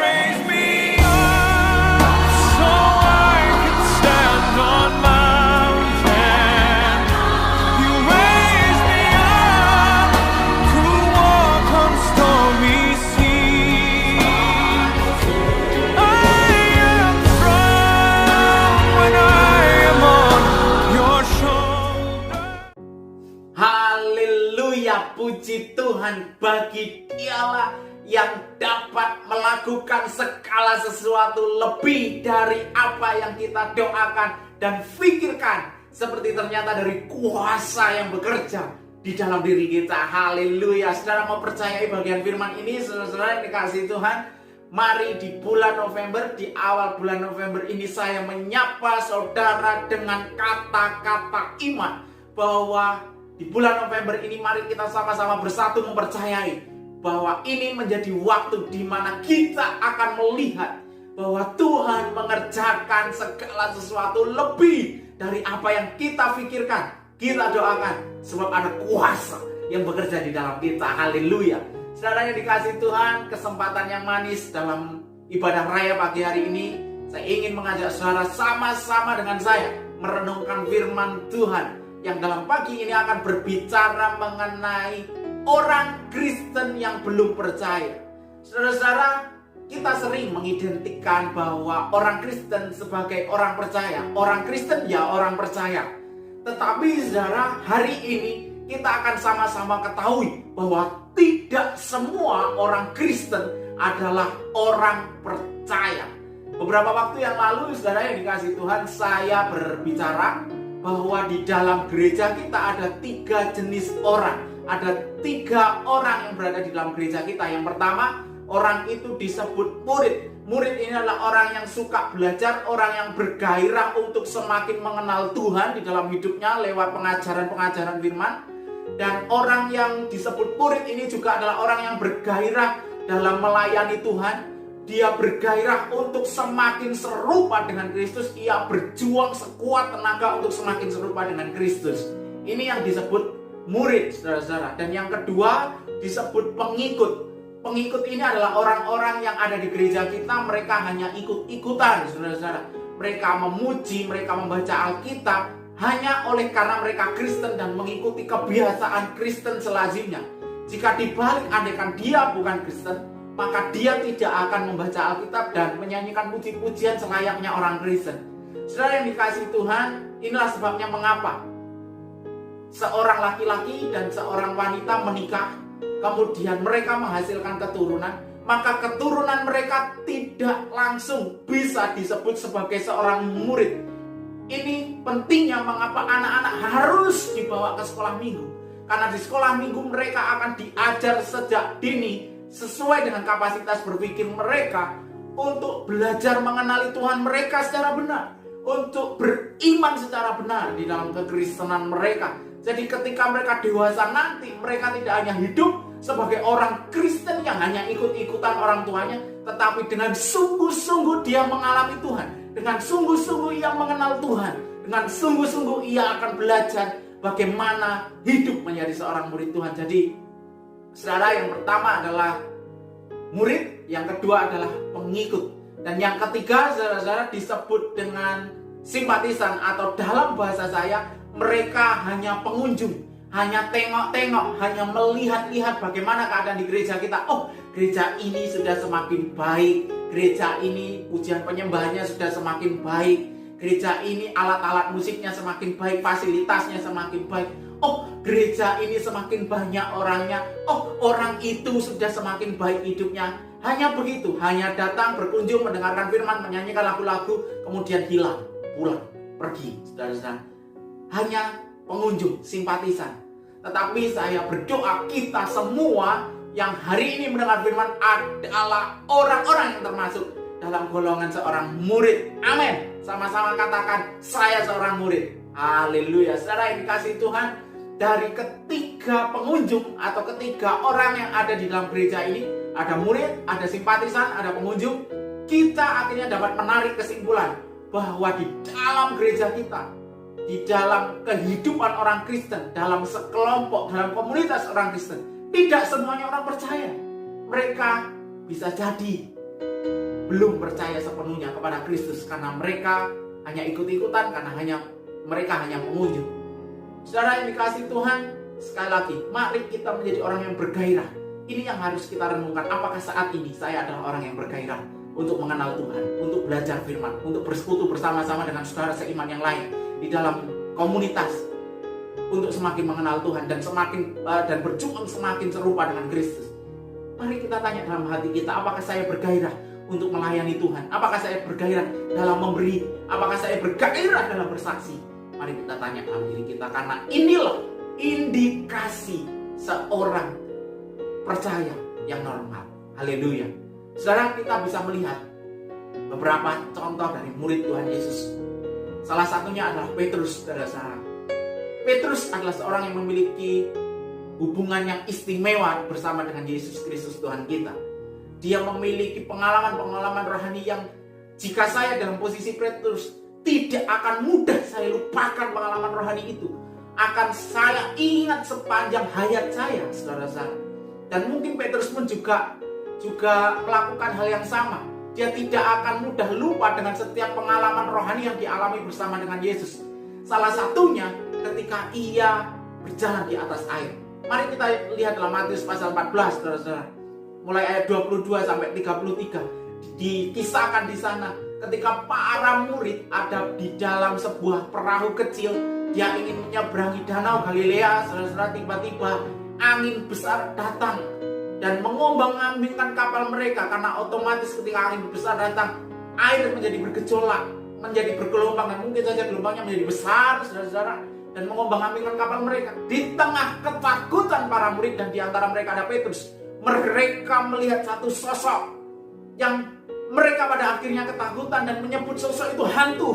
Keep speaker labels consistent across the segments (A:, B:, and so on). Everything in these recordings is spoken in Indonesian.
A: raise me up so I can stand on mountains. You raise me up to walk on stormy seas. I am strong when I am on your shoulder.
B: Haleluya, puji Tuhan bagi Dialah yang dapat melakukan segala sesuatu lebih dari apa yang kita doakan dan pikirkan, seperti ternyata dari kuasa yang bekerja di dalam diri kita. Haleluya. Saudara mau percayai bagian firman ini, saudara-saudara yang dikasihi Tuhan, mari di bulan November, di awal bulan November ini saya menyapa saudara dengan kata-kata iman, bahwa di bulan November ini mari kita sama-sama bersatu mempercayai bahwa ini menjadi waktu di mana kita akan melihat bahwa Tuhan mengerjakan segala sesuatu lebih dari apa yang kita pikirkan, kita doakan, sebab ada kuasa yang bekerja di dalam kita. Haleluya. Saudara yang dikasihi Tuhan, kesempatan yang manis dalam ibadah raya pagi hari ini, saya ingin mengajak saudara sama-sama dengan saya merenungkan firman Tuhan yang dalam pagi ini akan berbicara mengenai orang Kristen yang belum percaya. Saudara-saudara, kita sering mengidentikan bahwa orang Kristen sebagai orang percaya. Orang Kristen ya orang percaya. Tetapi saudara, hari ini kita akan sama-sama ketahui bahwa tidak semua orang Kristen adalah orang percaya. Beberapa waktu yang lalu, saudara yang dikasihi Tuhan, saya berbicara bahwa di dalam gereja kita ada 3 jenis orang. Ada 3 orang yang berada di dalam gereja kita. Yang pertama, orang itu disebut murid. Murid ini adalah orang yang suka belajar, orang yang bergairah untuk semakin mengenal Tuhan di dalam hidupnya lewat pengajaran-pengajaran firman. Dan orang yang disebut murid ini juga adalah orang yang bergairah dalam melayani Tuhan. Dia bergairah untuk semakin serupa dengan Kristus. Ia berjuang sekuat tenaga untuk semakin serupa dengan Kristus. Ini yang disebut murid, saudara-saudara. Dan yang kedua disebut pengikut. Pengikut ini adalah orang-orang yang ada di gereja kita. Mereka hanya ikut-ikutan, saudara-saudara. Mereka memuji, mereka membaca Alkitab hanya oleh karena mereka Kristen dan mengikuti kebiasaan Kristen selazimnya. Jika dibalik, andaikan dia bukan Kristen, maka dia tidak akan membaca Alkitab dan menyanyikan puji-pujian selayaknya orang Kristen. Saudara yang dikasihi Tuhan, inilah sebabnya mengapa seorang laki-laki dan seorang wanita menikah, kemudian mereka menghasilkan keturunan, maka keturunan mereka tidak langsung bisa disebut sebagai seorang murid. Ini pentingnya mengapa anak-anak harus dibawa ke sekolah minggu. Karena di sekolah minggu mereka akan diajar sejak dini sesuai dengan kapasitas berpikir mereka untuk belajar mengenali Tuhan mereka secara benar, untuk beriman secara benar di dalam kekristenan mereka. Jadi ketika mereka dewasa nanti, mereka tidak hanya hidup sebagai orang Kristen yang hanya ikut-ikutan orang tuanya, tetapi dengan sungguh-sungguh dia mengalami Tuhan, dengan sungguh-sungguh ia mengenal Tuhan, dengan sungguh-sungguh ia akan belajar bagaimana hidup menjadi seorang murid Tuhan. Jadi saudara, yang pertama adalah murid, yang kedua adalah pengikut, dan yang ketiga saudara-saudara disebut dengan simpatisan, atau dalam bahasa saya mereka hanya pengunjung, hanya tengok-tengok, hanya melihat-lihat bagaimana keadaan di gereja kita. Oh, gereja ini sudah semakin baik, gereja ini pujian penyembahannya sudah semakin baik, gereja ini alat-alat musiknya semakin baik, fasilitasnya semakin baik. Oh, gereja ini semakin banyak orangnya. Oh, orang itu sudah semakin baik hidupnya. Hanya begitu, hanya datang, berkunjung, mendengarkan firman, menyanyikan lagu-lagu, kemudian hilang, pulang, pergi, saudara-saudara. Hanya pengunjung, simpatisan. Tetapi saya berdoa kita semua yang hari ini mendengar firman adalah orang-orang yang termasuk dalam golongan seorang murid. Amin. Sama-sama katakan, saya seorang murid. Haleluya. Saudara yang dikasihi Tuhan, dari ketiga pengunjung atau ketiga orang yang ada di dalam gereja ini, ada murid, ada simpatisan, ada pengunjung, kita akhirnya dapat menarik kesimpulan bahwa di dalam gereja kita, di dalam kehidupan orang Kristen, dalam sekelompok, dalam komunitas orang Kristen, tidak semuanya orang percaya. Mereka bisa jadi belum percaya sepenuhnya kepada Kristus karena mereka hanya ikut-ikutan, karena mereka hanya mengunjung. Saudara yang dikasihi Tuhan, sekali lagi, mari kita menjadi orang yang bergairah. Ini yang harus kita renungkan. Apakah saat ini saya adalah orang yang bergairah untuk mengenal Tuhan, untuk belajar firman, untuk bersekutu bersama-sama dengan saudara seiman yang lain di dalam komunitas, untuk semakin mengenal Tuhan dan berjuang semakin serupa dengan Kristus. Mari kita tanya dalam hati kita, apakah saya bergairah untuk melayani Tuhan? Apakah saya bergairah dalam memberi? Apakah saya bergairah dalam bersaksi? Mari kita tanya dalam diri kita, karena inilah indikasi seorang percaya yang normal. Haleluya. Saudara, kita bisa melihat beberapa contoh dari murid Tuhan Yesus. Salah satunya adalah Petrus, saudara. Petrus adalah seorang yang memiliki hubungan yang istimewa bersama dengan Yesus Kristus Tuhan kita. Dia memiliki pengalaman-pengalaman rohani yang jika saya dalam posisi Petrus, tidak akan mudah saya lupakan pengalaman rohani itu. Akan saya ingat sepanjang hayat saya, saudara-saudara. Dan mungkin Petrus pun juga melakukan hal yang sama. Dia tidak akan mudah lupa dengan setiap pengalaman rohani yang dialami bersama dengan Yesus. Salah satunya ketika ia berjalan di atas air. Mari kita lihat dalam Matius pasal 14, saudara-saudara. Mulai ayat 22 sampai 33. Dikisahkan di sana ketika para murid ada di dalam sebuah perahu kecil. Dia ingin menyeberangi danau Galilea, saudara-saudara. Tiba-tiba angin besar datang dan mengombang-ambingkan kapal mereka, karena otomatis ketika angin besar datang, air menjadi bergejolak, menjadi bergelombang, dan mungkin saja gelombangnya menjadi besar, saudara-saudara, dan mengombang-ambingkan kapal mereka. Di tengah ketakutan para murid, dan di antara mereka ada Petrus, mereka melihat satu sosok yang mereka pada akhirnya ketakutan dan menyebut sosok itu hantu.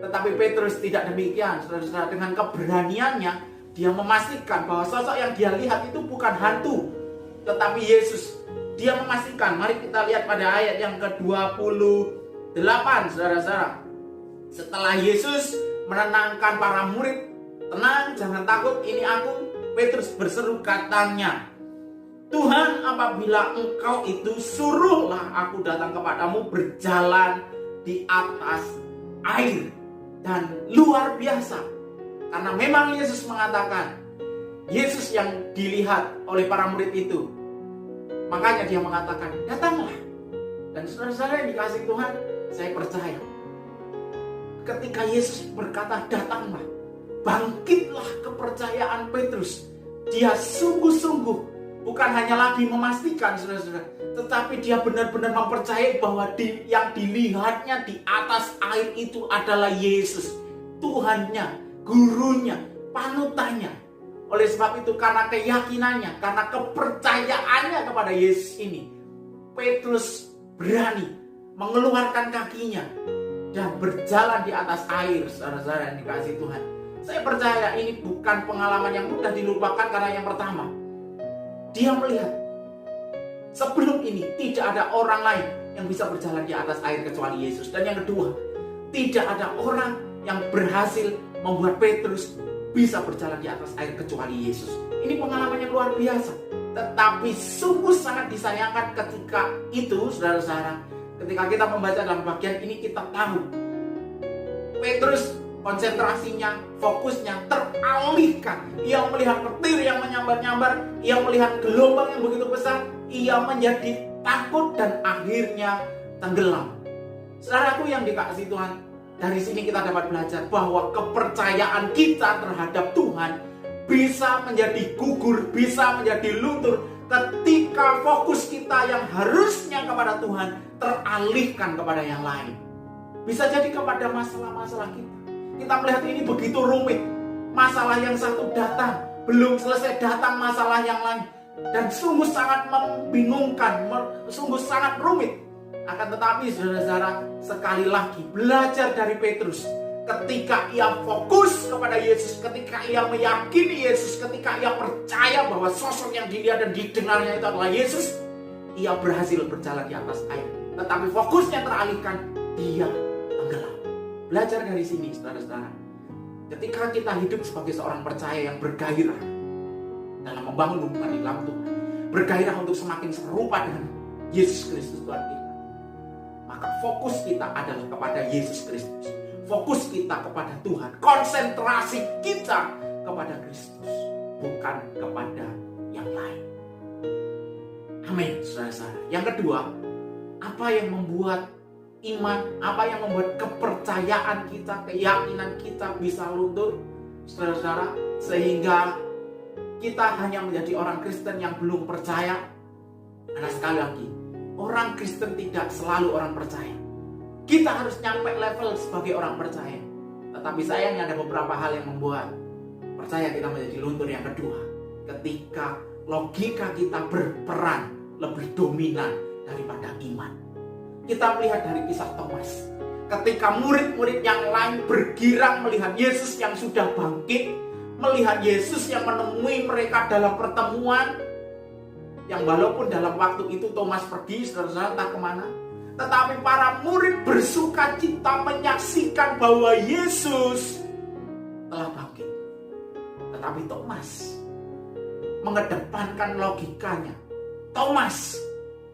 B: Tetapi Petrus tidak demikian, saudara-saudara. Dengan keberaniannya, dia memastikan bahwa sosok yang dia lihat itu bukan hantu, tetapi Yesus. Dia memastikan. Mari kita lihat pada ayat yang ke-28, saudara-saudara. Setelah Yesus menenangkan para murid, tenang, jangan takut, ini aku. Petrus berseru, katanya, Tuhan, apabila engkau itu, suruhlah aku datang kepadamu berjalan di atas air. Dan luar biasa, karena memang Yesus mengatakan, Yesus yang dilihat oleh para murid itu, makanya dia mengatakan, datanglah. Dan saudara-saudara yang dikasihi Tuhan, saya percaya ketika Yesus berkata datanglah, bangkitlah kepercayaan Petrus. Dia sungguh-sungguh bukan hanya lagi memastikan, saudara-saudara, tetapi dia benar-benar mempercayai bahwa yang dilihatnya di atas air itu adalah Yesus, Tuhannya, gurunya, panutannya. Oleh sebab itu, karena keyakinannya, karena kepercayaannya kepada Yesus ini, Petrus berani mengeluarkan kakinya dan berjalan di atas air, saudara-saudara yang dikasihi Tuhan. Saya percaya ini bukan pengalaman yang mudah dilupakan, karena yang pertama, dia melihat sebelum ini tidak ada orang lain yang bisa berjalan di atas air kecuali Yesus. Dan yang kedua, tidak ada orang yang berhasil membuat Petrus bisa berjalan di atas air kecuali Yesus. Ini pengalaman yang luar biasa. Tetapi sungguh sangat disayangkan ketika itu, saudara-saudara, ketika kita membaca dalam bagian ini, kita tahu Petrus konsentrasinya, fokusnya teralihkan. Ia melihat petir yang menyambar-nyambar, ia melihat gelombang yang begitu besar, ia menjadi takut dan akhirnya tenggelam. Saudaraku yang dikasihi Tuhan, dari sini kita dapat belajar bahwa kepercayaan kita terhadap Tuhan bisa menjadi gugur, bisa menjadi luntur ketika fokus kita yang harusnya kepada Tuhan teralihkan kepada yang lain. Bisa jadi kepada masalah-masalah kita. Kita melihat ini begitu rumit. Masalah yang satu datang, belum selesai datang masalah yang lain. Dan sungguh sangat membingungkan, sungguh sangat rumit. Akan tetapi saudara-saudara, sekali lagi belajar dari Petrus. Ketika ia fokus kepada Yesus, ketika ia meyakini Yesus, ketika ia percaya bahwa sosok yang dilihat dan didengarnya itu adalah Yesus, ia berhasil berjalan di atas air. Tetapi fokusnya teralihkan, dia tenggelam. Belajar dari sini, saudara-saudara. Ketika kita hidup sebagai seorang percaya yang bergairah dalam membangun hubungan di dalam Tuhan, bergairah untuk semakin serupa dengan Yesus Kristus Tuhan kita, maka fokus kita adalah kepada Yesus Kristus. Fokus kita kepada Tuhan. Konsentrasi kita kepada Kristus, bukan kepada yang lain. Amin, saudara-saudara. Yang kedua, apa yang membuat iman, apa yang membuat kepercayaan kita, keyakinan kita bisa luntur, saudara-saudara, sehingga kita hanya menjadi orang Kristen yang belum percaya? Karena sekali lagi, orang Kristen tidak selalu orang percaya. Kita harus nyampe level sebagai orang percaya. Tetapi sayangnya ada beberapa hal yang membuat percaya kita menjadi luntur. Yang kedua, ketika logika kita berperan lebih dominan daripada iman. Kita melihat dari kisah Thomas. Ketika murid-murid yang lain bergirang melihat Yesus yang sudah bangkit, melihat Yesus yang menemui mereka dalam pertemuan, yang walaupun dalam waktu itu Thomas pergi, saudara-saudara, entah kemana, tetapi para murid bersuka cita menyaksikan bahwa Yesus telah bangkit. Tetapi Thomas mengedepankan logikanya. Thomas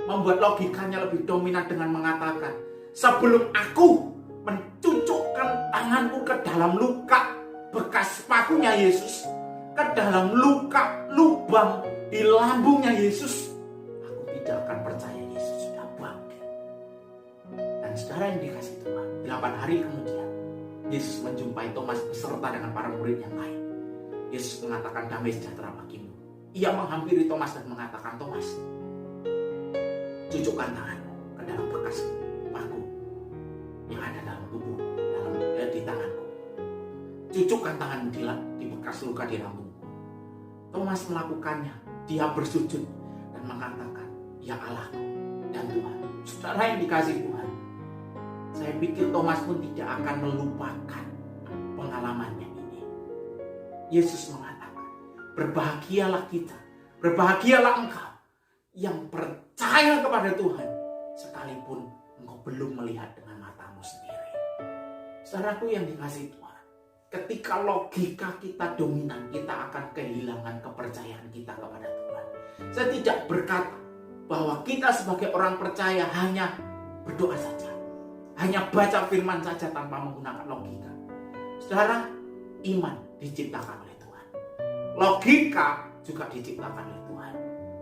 B: membuat logikanya lebih dominan dengan mengatakan, sebelum aku mencucukkan tanganku ke dalam luka bekas pakunya Yesus, ke dalam luka lubang di lambungnya Yesus, aku tidak akan percaya Yesus sudah bangkit. Dan saudara yang dikasih Tuhan, 8 hari kemudian Yesus menjumpai Thomas beserta dengan para murid yang lain. Yesus mengatakan, damai sejahtera bagimu. Ia menghampiri Thomas dan mengatakan, Thomas, cucukkan tanganmu ke dalam bekas paku yang ada dalam tubuh, di tanganku. Cucukkan tanganmu di bekas luka di lambungku. Thomas melakukannya. Dia bersujud dan mengatakan, ya Allahku dan Tuhan. Saudara yang dikasih Tuhan, saya pikir Thomas pun tidak akan melupakan pengalamannya ini. Yesus mengatakan, berbahagialah kita, berbahagialah engkau yang percaya kepada Tuhan, sekalipun engkau belum melihat dengan matamu sendiri. Saudaraku yang dikasih Tuhan, ketika logika kita dominan, kita akan kehilangan kepercayaan kita kepada Tuhan. Saya tidak berkata bahwa kita sebagai orang percaya hanya berdoa saja, hanya baca firman saja tanpa menggunakan logika. Saudara, iman diciptakan oleh Tuhan. Logika juga diciptakan oleh Tuhan.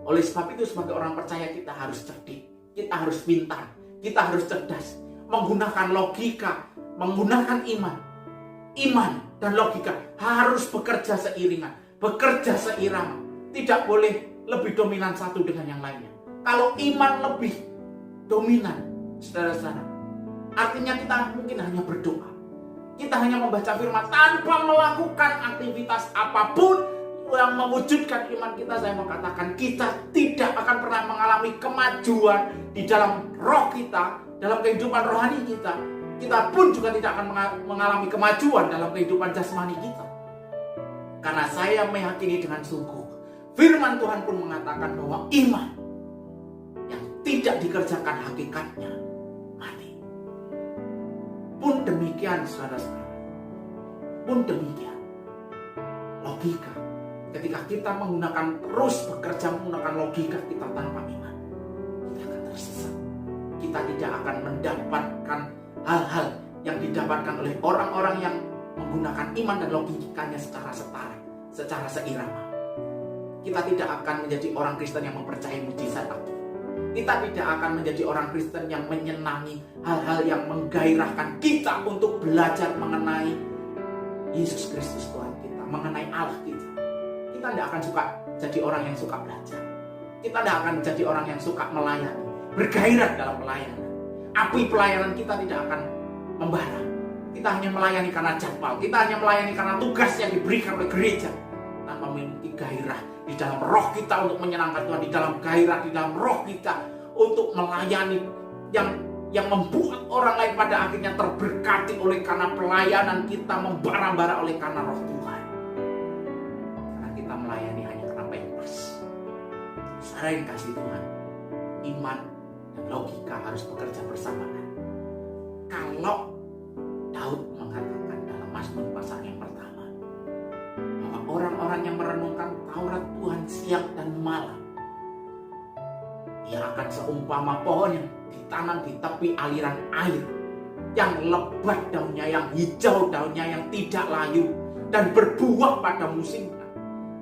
B: Oleh sebab itu sebagai orang percaya kita harus cerdik, kita harus pintar, kita harus cerdas, menggunakan logika, menggunakan iman. Iman dan logika harus bekerja seiringan, bekerja seirama. Tidak boleh lebih dominan satu dengan yang lainnya. Kalau iman lebih dominan, saudara-saudara, artinya kita mungkin hanya berdoa. Kita hanya membaca firman tanpa melakukan aktivitas apapun yang mewujudkan iman kita. Saya mau katakan, kita tidak akan pernah mengalami kemajuan di dalam roh kita, dalam kehidupan rohani kita. Kita pun juga tidak akan mengalami kemajuan dalam kehidupan jasmani kita. Karena saya meyakini dengan sungguh, firman Tuhan pun mengatakan bahwa iman yang tidak dikerjakan hakikatnya mati. Pun demikian, saudara-saudara, pun demikian logika. Ketika kita terus bekerja menggunakan logika kita tanpa iman, kita akan tersesat. Kita tidak akan mendapatkan hal-hal yang didapatkan oleh orang-orang yang menggunakan iman dan logikanya secara setara, secara seirama. Kita tidak akan menjadi orang Kristen yang mempercayai mujizat lagi. Kita tidak akan menjadi orang Kristen yang menyenangi hal-hal yang menggairahkan kita untuk belajar mengenai Yesus Kristus Tuhan kita, mengenai Allah kita. Kita tidak akan suka jadi orang yang suka belajar. Kita tidak akan jadi orang yang suka melayani, bergairah dalam pelayanan. Api pelayanan kita tidak akan membara. Kita hanya melayani karena jadwal. Kita hanya melayani karena tugas yang diberikan oleh gereja, tanpa memiliki gairah di dalam roh kita untuk menyenangkan Tuhan, di dalam gairah di dalam roh kita untuk melayani yang membuat orang lain pada akhirnya terberkati oleh karena pelayanan kita, membara-bara oleh karena roh Tuhan. Karena kita melayani hanya karena bebas. Saudara yang kasih Tuhan, iman dan logika harus bekerja bersamaan. Kalau Daud mengatakan dalam Mazmur pasal yang pertama bahwa orang-orang yang merenungkan Taurat Tuhan siang dan malam, Ia akan seumpama pohon yang ditanam di tepi aliran air, yang lebat daunnya, yang hijau daunnya, yang tidak layu, dan berbuah pada musimnya.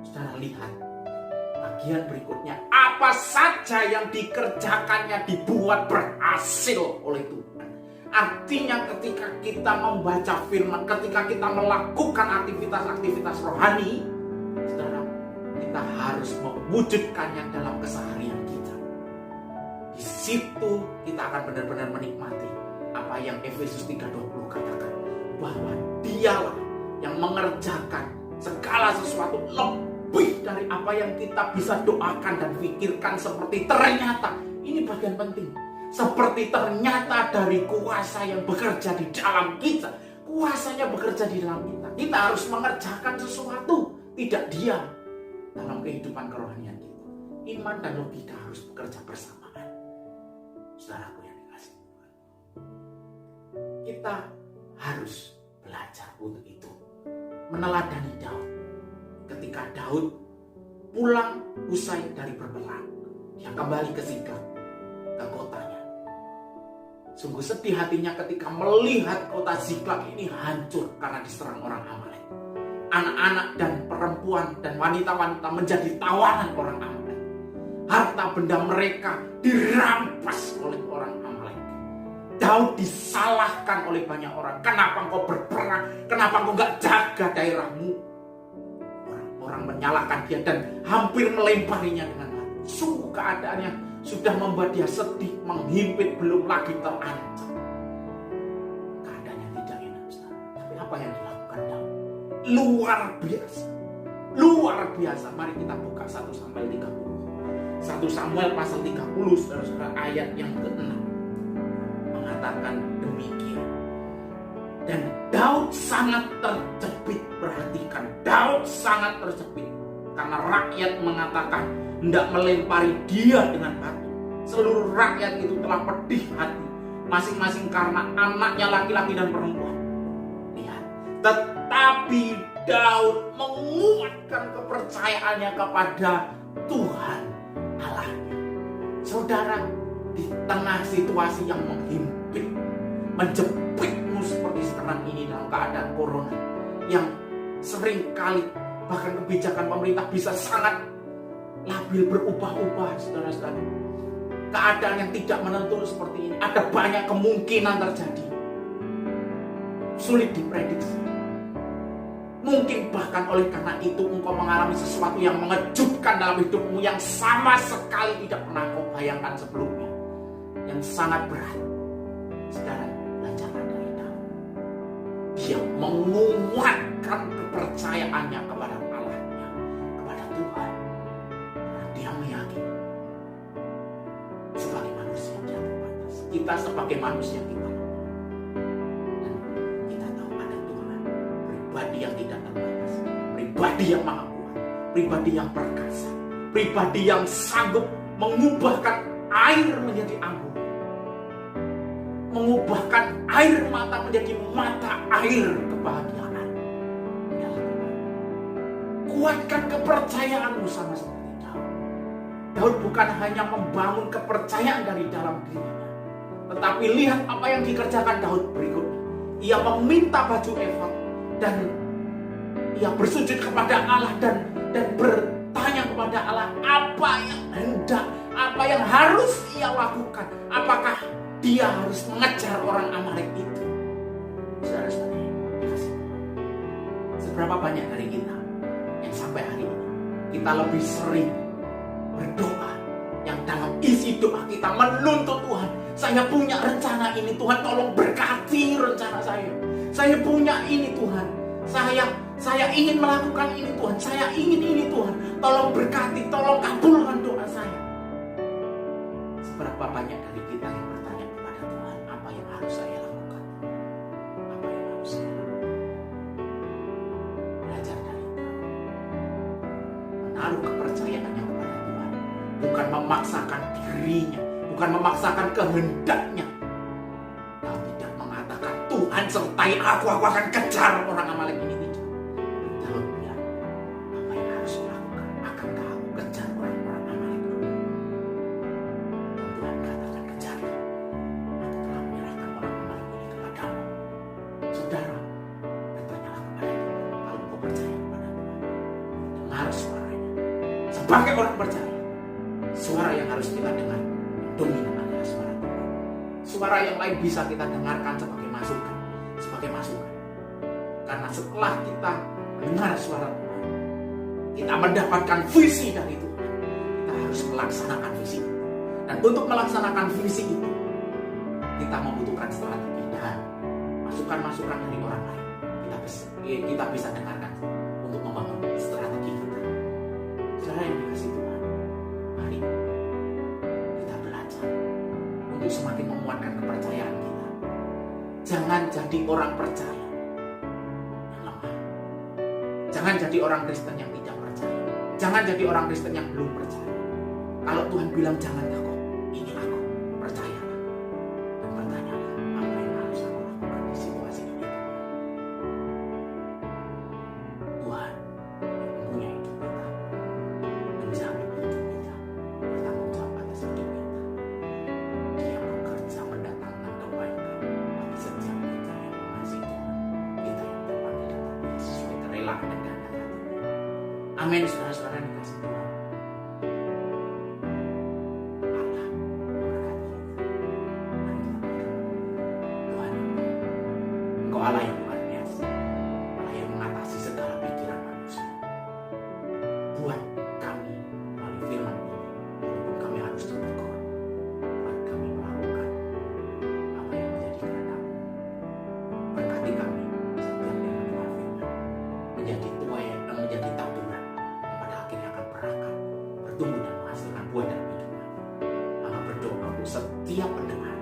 B: Saudara lihat bagian berikutnya, apa saja yang dikerjakannya dibuat berhasil oleh Tuhan. Artinya ketika kita membaca firman, ketika kita melakukan aktivitas-aktivitas rohani, saudara, kita harus mewujudkannya dalam keseharian kita. Di situ kita akan benar-benar menikmati apa yang Efesus 3:20 katakan, bahwa Dialah yang mengerjakan segala sesuatu lebih dari apa yang kita bisa doakan dan pikirkan. Seperti ternyata, ini bagian penting, seperti ternyata dari kuasa yang bekerja di dalam kita. Kuasanya bekerja di dalam kita. Kita harus mengerjakan sesuatu, tidak diam dalam kehidupan kerohanian kita. Iman dan logika harus bekerja bersamaan. Saudaraku yang dikasihi Tuhan, kita harus belajar untuk itu. Meneladani Daud. Ketika Daud pulang usai dari berperang, dia kembali ke Ziklag, ke kotanya. Sungguh sedih hatinya ketika melihat kota Ziklag ini hancur karena diserang orang Amalek. Anak-anak dan perempuan dan wanita-wanita menjadi tawanan orang Amalek. Harta benda mereka dirampas oleh orang Amalek. Daud disalahkan oleh banyak orang. Kenapa engkau berperang? Kenapa engkau gak jaga daerahmu? Orang-orang menyalahkan dia dan hampir melemparinya dengan batu. Sungguh keadaannya sudah membuat dia sedih, menghimpit, belum lagi terancam. Keadaannya tidak enak, saudara. Tapi apa yang dilakukan Daud? Luar biasa. Luar biasa. Mari kita buka 1 Samuel 30. 1 Samuel pasal 30, saudara-saudara, ayat yang ke-6 mengatakan demikian. Dan Daud sangat terjepit. Perhatikan, Daud sangat terjepit karena rakyat mengatakan hendak melempari dia dengan batu. Seluruh rakyat itu telah pedih hati, masing-masing karena anaknya laki-laki dan perempuan. Lihat, tetapi Daud menguatkan kepercayaannya kepada Tuhan Allahnya. Saudara, di tengah situasi yang menghimpit, menjepitmu seperti sekarang ini dalam keadaan corona, yang seringkali bahkan kebijakan pemerintah bisa sangat labil, berubah-ubah, saudara-saudara. Keadaan yang tidak menentu seperti ini, ada banyak kemungkinan terjadi. Sulit diprediksi. Mungkin bahkan oleh karena itu engkau mengalami sesuatu yang mengejutkan dalam hidupmu, yang sama sekali tidak pernah kau bayangkan sebelumnya, yang sangat berat. Saudara, belajarlah dari Daud. Dia menguatkan kepercayaannya kepada Allahnya, kepada Tuhan. Dia meyakini sebagai manusia dia terbatas. Kita sebagai manusia kita lemah. Dan kita tahu ada Tuhan, pribadi yang tidak terbatas, pribadi yang maha kuat, pribadi yang perkasa, pribadi yang sanggup mengubahkan air menjadi anggur, mengubahkan air mata menjadi mata air kebahagiaan. Kuatkan kepercayaanmu sama seperti Daud. Daud bukan hanya membangun kepercayaan dari dalam dirinya, tetapi lihat apa yang dikerjakan Daud berikutnya. Ia meminta baju efod dan ia bersujud kepada Allah dan bertanya kepada Allah apa yang hendak, apa yang harus ia lakukan. Apakah dia harus mengejar orang Amalek itu? Saudara-saudara, seberapa banyak dari kita yang sampai hari ini kita lebih sering berdoa, yang dalam isi doa kita menuntut Tuhan, saya punya rencana ini Tuhan, tolong berkati rencana saya. Saya punya ini Tuhan, saya ingin melakukan ini Tuhan, saya ingin ini Tuhan, tolong berkati, tolong kabulkan doa saya. Seberapa banyak dari kita yang bertanya kepada Tuhan, apa yang harus saya lakukan? Apa yang harus saya lakukan? Belajar dari Tuhan, menaruh kepercayaannya kepada Tuhan, bukan memaksakan dirinya, bukan memaksakan kehendaknya. Kau tidak mengatakan Tuhan sertai aku akan kejar orang Amalek ini, tidak. Daud bilang, apa yang harus dilakukan? Akankah aku kejar orang-orang Amalek ini? sebagai orang percaya, suara yang harus kita dengar dominan adalah suara Tuhan. Suara yang lain bisa kita dengarkan sebagai masukan. Karena setelah kita mendengar suara Tuhan, kita mendapatkan visi dari Tuhan. Kita harus melaksanakan visi itu. Dan untuk melaksanakan visi itu, kita membutuhkan strategi dan masukan-masukan dari orang lain. Kita bisa dengarkan untuk membangun strategi kita. Saudara yang dikasihi Tuhan, mari kita belajar untuk semakin menguatkan kepercayaan kita. Jangan jadi orang percaya yang lemah. Jangan jadi orang Kristen yang tidak percaya. Jangan jadi orang Kristen yang belum percaya. Kalau Tuhan bilang jangan takut, ini aku, percayalah. Dan bertanyalah apa yang harus aku lakukan di situasi ini. Tuhan yang mempunyai hidup kita, menjamin hidup kita, bertanggung jawab atas hidup kita. Dia bekerja mendatangkan kebaikan bagi setiap kita yang mengasihi Tuhan, kita yang terpanggil dan terpilih sesuai kerelaan dan kehendak hati. Amin, saudara-saudara yang dikasihi Tuhan. Allah yang luar biasa, Allah yang mengatasi segala pikiran manusia. Buat kami melalui firman ini, walaupun kami harus ditegur, buat kami melakukan apa yang menjadi kehendak-Mu. Berkati kami setiap yang mendengar firman, menjadi tuai dan menjadi tabungan yang pada akhirnya akan berakar, bertumbuh dan menghasilkan buah dalam hidup kami. Maka berdoa untuk setiap pendengar,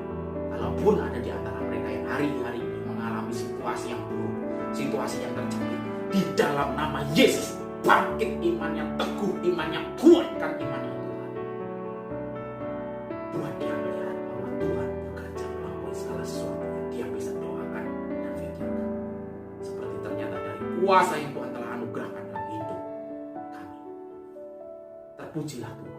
B: kalaupun ada di antara mereka yang hari-hari ini mengalami situasi yang buruk, situasi yang terjepit, di dalam nama Yesus bangkit imannya, teguh imannya, kuatkan imannya Tuhan. Buat dia melihat bahwa Tuhan bekerja melampaui segala sesuatu yang dia bisa doakan dan pikirkan. Seperti ternyata dari kuasa yang Tuhan telah anugerahkan dalam hidup kami. Terpujilah Tuhan.